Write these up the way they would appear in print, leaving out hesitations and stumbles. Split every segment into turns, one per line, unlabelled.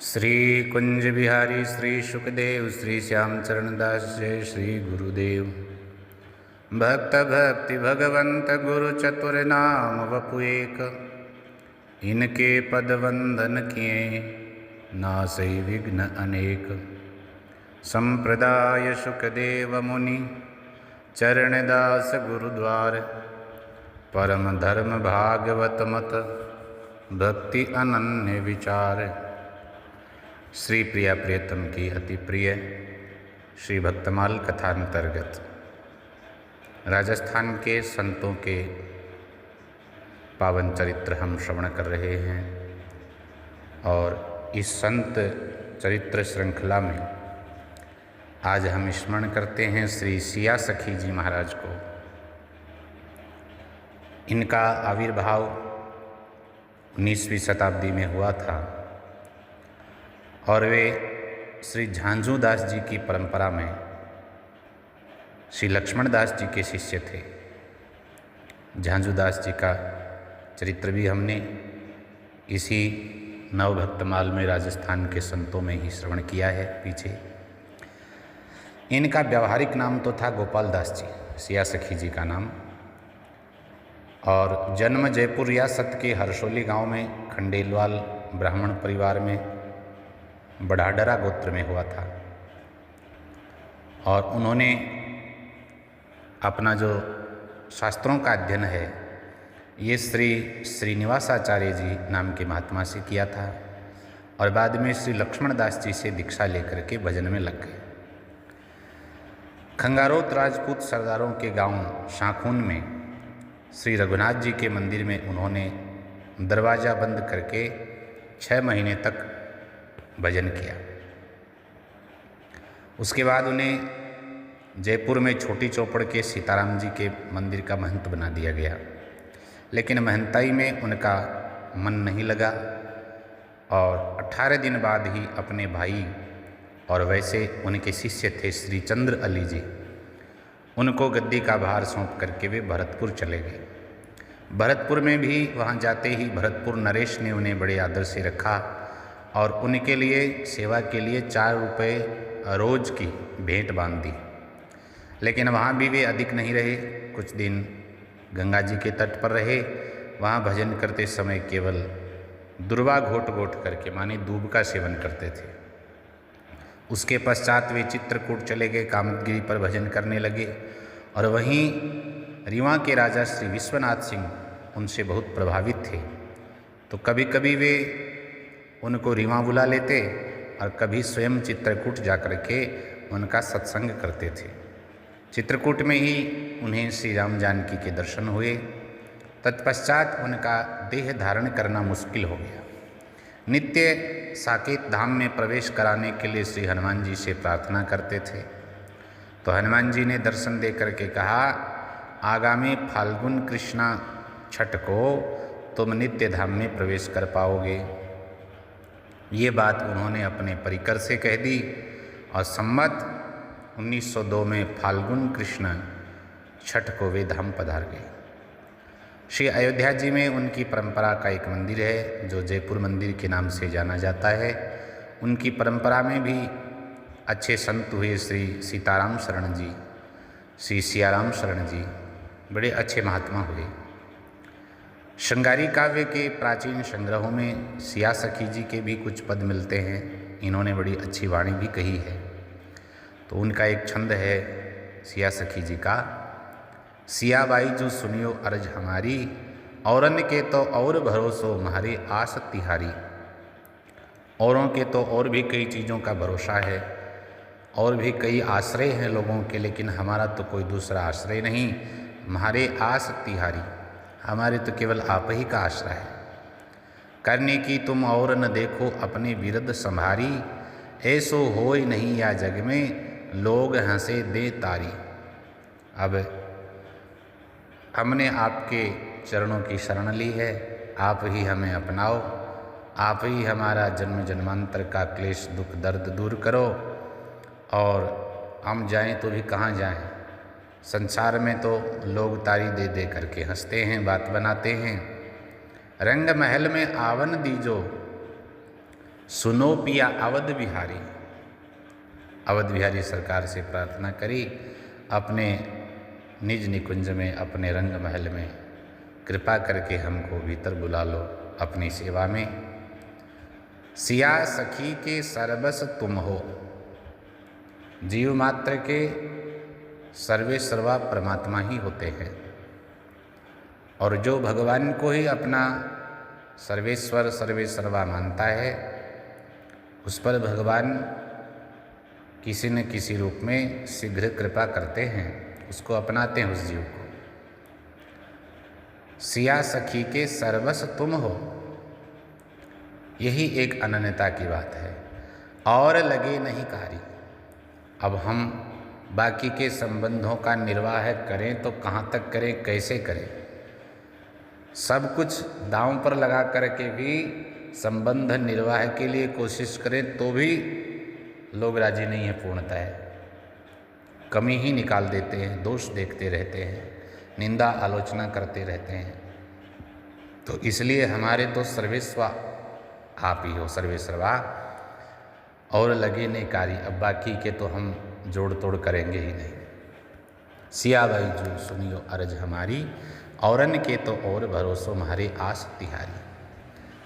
श्री कुंज बिहारी श्री सुखदेव श्री श्यामचरणदास जय श्री गुरुदेव। भक्त भक्ति भगवंत गुरु चतुर नाम वपु एक, इनके पद वंदन किए नासै विघ्न अनेक। संप्रदाय सुखदेव मुनि चरणदास गुरुद्वार, परम धर्म भागवत मत भक्ति अनन्य विचार। श्री प्रिया प्रियतम की अति प्रिय श्री भक्तमाल कथांतर्गत राजस्थान के संतों के पावन चरित्र हम श्रवण कर रहे हैं। और इस संत चरित्र श्रृंखला में आज हम स्मरण करते हैं श्री सिया सखी जी महाराज को। इनका आविर्भाव 19वीं शताब्दी में हुआ था और वे श्री झांझू दास जी की परंपरा में श्री लक्ष्मण दास जी के शिष्य थे। झांझू दास जी का चरित्र भी हमने इसी नवभक्तमाल में राजस्थान के संतों में ही श्रवण किया है पीछे। इनका व्यावहारिक नाम तो था गोपाल दास जी, सिया सखी जी का नाम, और जन्म जयपुर रियासत के हरसोली गांव में खंडेलवाल ब्राह्मण परिवार में बढ़ाडरा गोत्र में हुआ था। और उन्होंने अपना जो शास्त्रों का अध्ययन है ये श्री श्रीनिवासाचार्य जी नाम के महात्मा से किया था और बाद में श्री लक्ष्मण दास जी से दीक्षा लेकर के भजन में लग गए। खंगारोत राजपूत सरदारों के गांव शाखून में श्री रघुनाथ जी के मंदिर में उन्होंने दरवाज़ा बंद करके 6 महीने तक भजन किया। उसके बाद उन्हें जयपुर में छोटी चौपड़ के सीताराम जी के मंदिर का महंत बना दिया गया, लेकिन महंताई में उनका मन नहीं लगा और 18 दिन बाद ही अपने भाई और वैसे उनके शिष्य थे श्री चंद्र अली जी, उनको गद्दी का भार सौंप करके वे भरतपुर चले गए। भरतपुर में भी वहाँ जाते ही भरतपुर नरेश ने उन्हें बड़े आदर से रखा और उनके लिए सेवा के लिए 4 रुपये रोज़ की भेंट बांध दी। लेकिन वहाँ भी वे अधिक नहीं रहे, कुछ दिन गंगा जी के तट पर रहे। वहाँ भजन करते समय केवल दुर्वा घोट घोट करके माने दूब का सेवन करते थे। उसके पश्चात वे चित्रकूट चले गए, कामतगिरी पर भजन करने लगे और वहीं रीवा के राजा श्री विश्वनाथ सिंह उनसे बहुत प्रभावित थे, तो कभी कभी वे उनको रीवा बुला लेते और कभी स्वयं चित्रकूट जाकर के उनका सत्संग करते थे। चित्रकूट में ही उन्हें श्री राम जानकी के दर्शन हुए। तत्पश्चात उनका देह धारण करना मुश्किल हो गया। नित्य साकेत धाम में प्रवेश कराने के लिए श्री हनुमान जी से प्रार्थना करते थे, तो हनुमान जी ने दर्शन दे करके कहा, आगामी फाल्गुन कृष्णा छठ को तुम नित्य धाम में प्रवेश कर पाओगे। ये बात उन्होंने अपने परिकर से कह दी और संवत 1902 में फाल्गुन कृष्ण छठ को वे धाम पधार गए। श्री अयोध्या जी में उनकी परंपरा का एक मंदिर है जो जयपुर मंदिर के नाम से जाना जाता है। उनकी परंपरा में भी अच्छे संत हुए श्री सीताराम शरण जी, श्री सियाराम शरण जी, बड़े अच्छे महात्मा हुए। श्रृंगारी काव्य के प्राचीन संग्रहों में सिया सखी जी के भी कुछ पद मिलते हैं। इन्होंने बड़ी अच्छी वाणी भी कही है। तो उनका एक छंद है सिया सखी जी का, सिया बाई जो सुनियो अर्ज हमारी, औरन के तो और भरोसो म्हारे आस तिहारी। औरों के तो और भी कई चीज़ों का भरोसा है और भी कई आश्रय हैं लोगों के, लेकिन हमारा तो कोई दूसरा आश्रय नहीं। म्हारे आस तिहारी, हमारे तो केवल आप ही का आश्रय है। करने की तुम और न देखो अपने विरद संभारी, ऐसो होय नहीं या जग में लोग हंसे दे तारी। अब हमने आपके चरणों की शरण ली है, आप ही हमें अपनाओ, आप ही हमारा जन्म जन्मांतर का क्लेश दुख दर्द दूर करो और हम जाएं तो भी कहाँ जाएं। संसार में तो लोग तारी दे दे करके हंसते हैं, बात बनाते हैं। रंग महल में आवन दीजो, सुनो पिया अवध बिहारी। अवध बिहारी सरकार से प्रार्थना करी, अपने निज निकुंज में, अपने रंग महल में कृपा करके हमको भीतर बुला लो अपनी सेवा में। सिया सखी के सर्वस तुम हो। जीव मात्र के सर्वे सर्वा परमात्मा ही होते हैं, और जो भगवान को ही अपना सर्वेश्वर सर्वे सर्वा मानता है, उस पर भगवान किसी न किसी रूप में शीघ्र कृपा करते हैं, उसको अपनाते हैं उस जीव को। सिया सखी के सर्वस तुम हो, यही एक अनन्यता की बात है। और लगे नहीं कारी। अब हम बाकी के संबंधों का निर्वाह करें तो कहाँ तक करें, कैसे करें? सब कुछ दांव पर लगा करके भी संबंध निर्वाह के लिए कोशिश करें तो भी लोग राजी नहीं है पूर्णतः। कमी ही निकाल देते हैं, दोष देखते रहते हैं, निंदा आलोचना करते रहते हैं। तो इसलिए हमारे तो सर्वेस्वा आप ही हो, सर्वे सर्वा। और लगे नहीं कारी, अब बाकी के तो हम जोड़ तोड़ करेंगे ही नहीं। सिया भाई जो सुनियो अर्ज हमारी, औरन के तो और भरोसो हमारे आस तिहारी।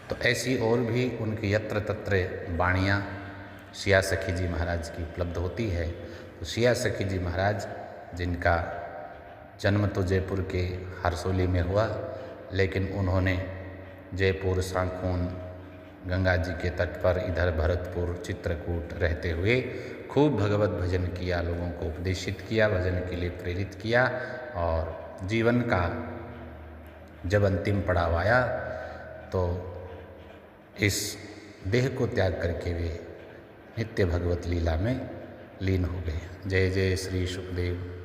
तो ऐसी और भी उनकी यत्र तत्र वाणियाँ सिया सखी जी महाराज की उपलब्ध होती है। तो सिया सखी जी महाराज, जिनका जन्म तो जयपुर के हरसोली में हुआ, लेकिन उन्होंने जयपुर, सांकून, गंगा जी के तट पर, इधर भरतपुर, चित्रकूट रहते हुए खूब भगवत भजन किया, लोगों को उपदेशित किया, भजन के लिए प्रेरित किया। और जीवन का जब अंतिम पड़ाव आया तो इस देह को त्याग करके वे नित्य भगवत लीला में लीन हो गए। जय जय श्री सुखदेव।